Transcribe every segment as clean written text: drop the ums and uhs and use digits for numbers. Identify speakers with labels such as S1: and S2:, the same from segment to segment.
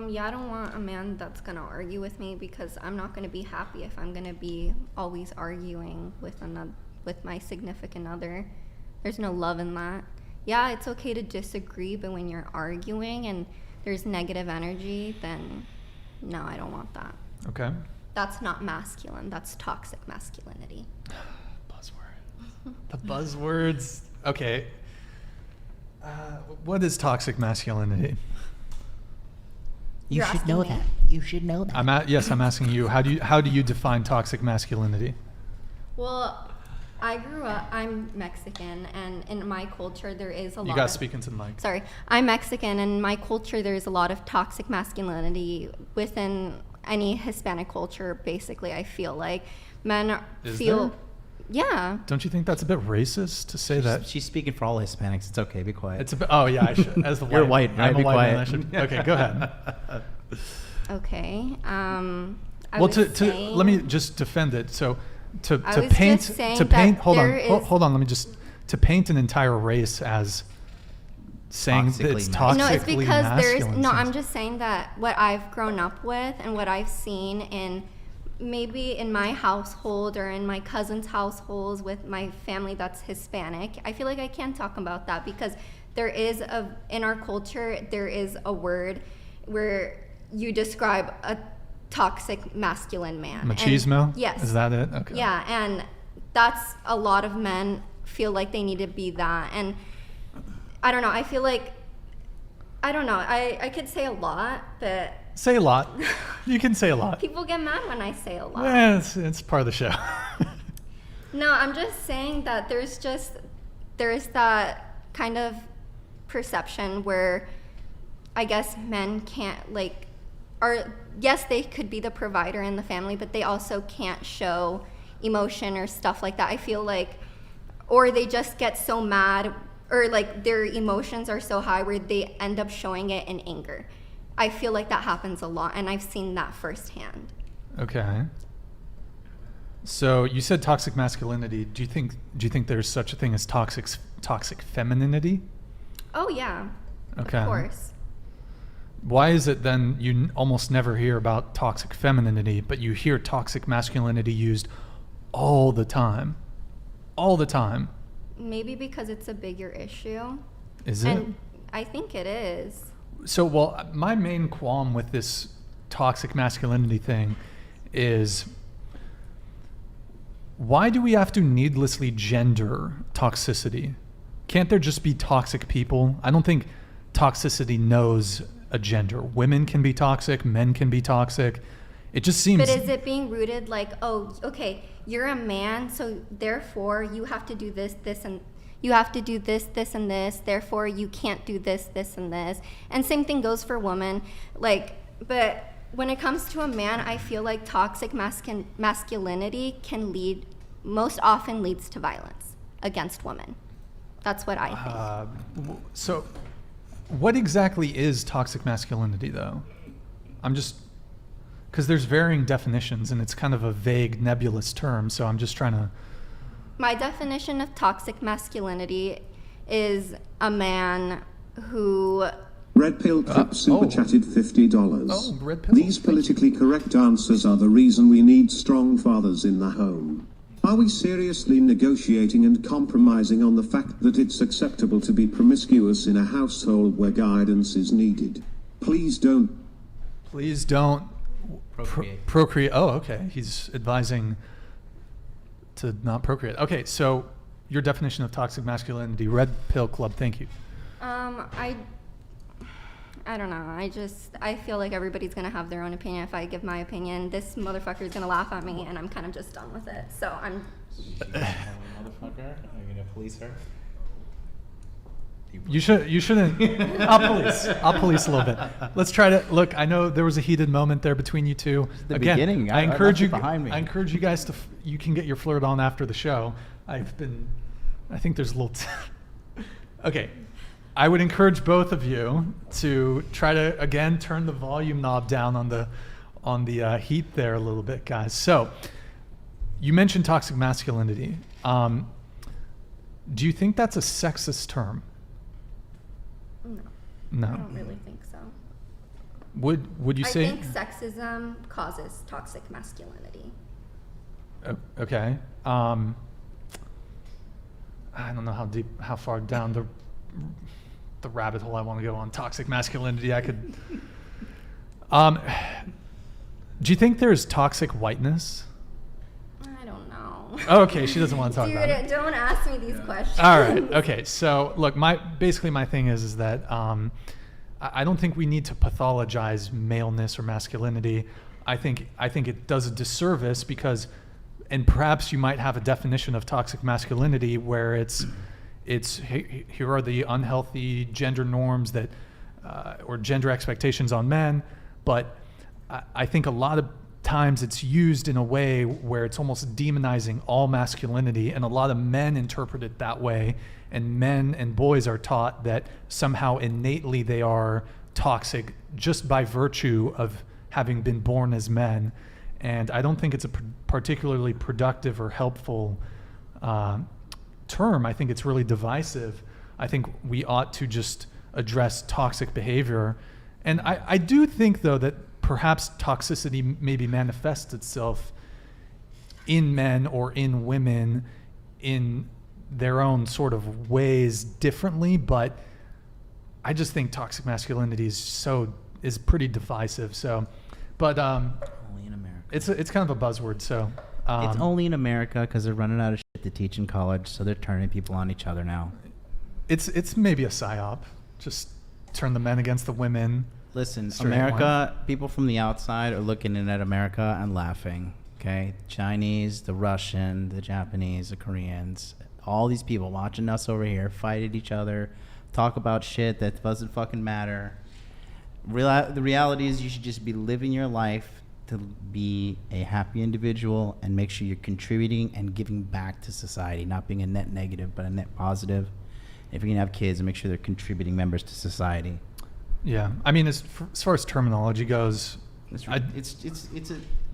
S1: Yeah, I don't want a man that's gonna argue with me because I'm not gonna be happy if I'm gonna be always arguing with my significant other. There's no love in that. Yeah, it's okay to disagree, but when you're arguing and there's negative energy, then no, I don't want that.
S2: Okay.
S1: That's not masculine. That's toxic masculinity.
S2: Buzzword. The buzzwords. Okay. What is toxic masculinity?
S3: You
S1: You're
S3: should know
S1: asking me?
S3: that. You should know that.
S2: Yes, I'm asking you. How do you define toxic masculinity?
S1: Well, I'm Mexican, and in my culture there is a lot.
S2: You gotta speak into the mic.
S1: Sorry, I'm Mexican, and in my culture there's a lot of toxic masculinity within any Hispanic culture. Basically, I feel like men feel.
S2: There?
S1: Yeah.
S2: Don't you think that's a bit racist to say that?
S3: She's speaking for all Hispanics. It's okay. Be quiet.
S2: It's a bit. Oh yeah, I should. As the
S3: You're white, right?
S2: I'm a
S3: Be
S2: white man,
S3: quiet.
S2: I should, okay, go ahead.
S1: Okay.
S2: Let me just defend it. So to
S1: was
S2: paint
S1: just saying
S2: to paint.
S1: that
S2: Hold on.
S1: there is-
S2: Hold on. Let me just to paint an entire race as saying that it's toxically
S1: No, it's because
S2: masculine.
S1: I'm just saying that what I've grown up with and what I've seen in maybe in my household or in my cousin's households with my family that's Hispanic, I feel like I can't talk about that because in our culture, there is a word where you describe a toxic masculine man.
S2: Machismo?
S1: Yes.
S2: Is that it? Okay.
S1: Yeah, and that's a lot of men feel like they need to be that. And I don't know, I feel like, I don't know, I could say a lot, but
S2: Say a lot. You can say a lot.
S1: people get mad when I say a lot.
S2: Yeah, it's part of the show.
S1: No, I'm just saying that there is that kind of perception where I guess men can't yes, they could be the provider in the family, but they also can't show emotion or stuff like that. I feel like, or they just get so mad or like their emotions are so high where they end up showing it in anger. I feel like that happens a lot, and I've seen that firsthand.
S2: Okay. So you said toxic masculinity. Do you think there's such a thing as toxic femininity?
S1: Oh yeah,
S2: Okay.
S1: of course.
S2: Why is it then you almost never hear about toxic femininity, but you hear toxic masculinity used all the time? All the time.
S1: Maybe because it's a bigger issue.
S2: Is it?
S1: And I think it is.
S2: So, well, my main qualm with this toxic masculinity thing is why do we have to needlessly gender toxicity? Can't there just be toxic people? I don't think toxicity knows a gender. Women can be toxic, men can be toxic. It just seems...
S1: But is it being rooted like, oh, okay, you're a man, so therefore you have to do this, and you have to do this, and this, therefore you can't do this, and this. And same thing goes for women. But when it comes to a man, I feel like toxic masculinity most often leads to violence against women. That's what I think.
S2: So what exactly is toxic masculinity, though? I'm just... Because there's varying definitions, and it's kind of a vague, nebulous term, so I'm just trying to...
S1: My definition of toxic masculinity is a man who...
S4: Red Pill Clip super chatted $50.
S2: Oh, Red Pill.
S4: These politically correct answers are the reason we need strong fathers in the home. Are we seriously negotiating and compromising on the fact that it's acceptable to be promiscuous in a household where guidance is needed? Please don't
S3: Procreate.
S2: Oh, okay. He's advising to not procreate. Okay, so your definition of toxic masculinity, Red Pill Club, thank you.
S1: I don't know. I feel like everybody's going to have their own opinion. If I give my opinion, this motherfucker's going to laugh at me, and I'm kind of just done with it. So I'm...
S3: Motherfucker? Are you gonna police her?
S2: You shouldn't. I'll police a little bit. Let's try to look. I know there was a heated moment there between you two.
S3: The
S2: Again,
S3: beginning.
S2: I encourage you.
S3: Behind me.
S2: I encourage you guys to. You can get your flirt on after the show. I think there's a little. Okay, I would encourage both of you to try to again turn the volume knob down on the heat there a little bit, guys. So, you mentioned toxic masculinity. Do you think that's a sexist term?
S1: No.
S2: No.
S1: I don't really think so.
S2: Would you
S1: I
S2: say?
S1: think sexism causes toxic masculinity.
S2: Okay. I don't know how far down the rabbit hole I want to go on toxic masculinity. I could. Do you think there's toxic whiteness?
S1: I don't know.
S2: Oh, okay, she doesn't want to talk
S1: Dude,
S2: about it.
S1: don't ask me these questions.
S2: All right. Okay. So look, my thing is that I don't think we need to pathologize maleness or masculinity. I think it does a disservice because, and perhaps you might have a definition of toxic masculinity where it's here are the unhealthy gender norms that or gender expectations on men, but I think a lot of times it's used in a way where it's almost demonizing all masculinity, and a lot of men interpret it that way, and men and boys are taught that somehow innately they are toxic just by virtue of having been born as men. And I don't think it's a particularly productive or helpful term. I think it's really divisive. I think we ought to just address toxic behavior. And I do think, though, that perhaps toxicity maybe manifests itself in men or in women in their own sort of ways differently, but I just think toxic masculinity is pretty divisive. So, but
S5: Only in America.
S2: it's kind of a buzzword. So
S5: It's only in America because they're running out of shit to teach in college, so they're turning people on each other now.
S2: it's maybe a psyop. Just turn the men against the women.
S5: Listen,
S2: Straight
S5: America, people from the outside are looking in at America and laughing, okay? Chinese, the Russian, the Japanese, the Koreans, all these people watching us over here fight at each other, talk about shit that doesn't fucking matter. The reality is you should just be living your life to be a happy individual and make sure you're contributing and giving back to society, not being a net negative, but a net positive. If you're going to have kids, make sure they're contributing members to society.
S2: Yeah, I mean, as far as terminology goes,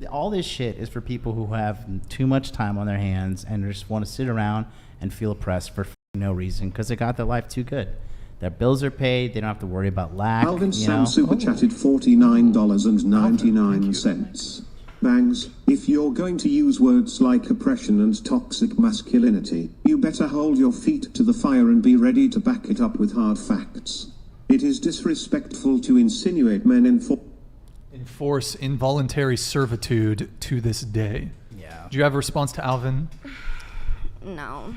S5: All this shit is for people who have too much time on their hands and just want to sit around and feel oppressed for no reason because they got their life too good. Their bills are paid. They don't have to worry about lack.
S4: Alvin
S5: you
S4: Sam
S5: know?
S4: super chatted $49.99. Bangs, if you're going to use words like oppression and toxic masculinity, you better hold your feet to the fire and be ready to back it up with hard facts. It is disrespectful to insinuate men
S2: enforce involuntary servitude to this day.
S5: Yeah.
S2: Do you have a response to Alvin?
S1: No.